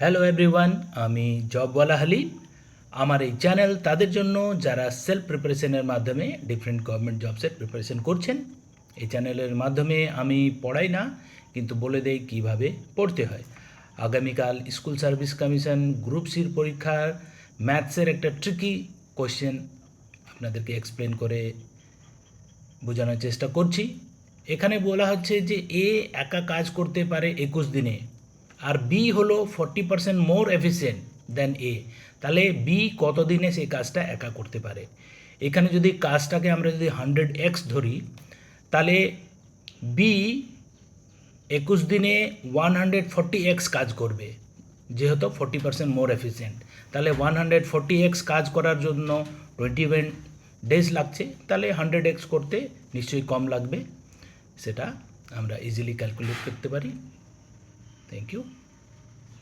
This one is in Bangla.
হ্যালো এভরিওয়ান, আমি জবওয়ালা হালি। আমার এই চ্যানেল তাদের জন্য যারা সেলফ প্রিপারেশনের মাধ্যমে ডিফারেন্ট গভর্নমেন্ট জবসের প্রিপারেশন করছেন। এই চ্যানেলের মাধ্যমে আমি পড়াই না, কিন্তু বলে দেই কীভাবে পড়তে হয়। আগামীকাল স্কুল সার্ভিস কমিশন গ্রুপ সির পরীক্ষার ম্যাথসের একটা ট্রিকি কোশ্চেন আপনাদেরকে এক্সপ্লেন করে বোঝানোর চেষ্টা করছি। এখানে বলা হচ্ছে যে এ একা কাজ করতে পারে 21 দিনে, আর বি হলো 40% মোর এফিসিয়েন্ট দেন এ। তাহলে বি কত দিনে সেই কাজটা একা করতে পারে। এখানে যদি কাজটাকে আমরা যদি 100x ধরি, তাহলে বি 21 দিনে 140x কাজ করবে, যেহেতু 40% মোর এফিসিয়েন্ট। তাহলে 140x কাজ করার জন্য 21 ডেজ লাগছে, তাহলে 100x করতে নিশ্চয়ই কম লাগবে। সেটা আমরা ইজিলি ক্যালকুলেট করতে পারি। Thank you.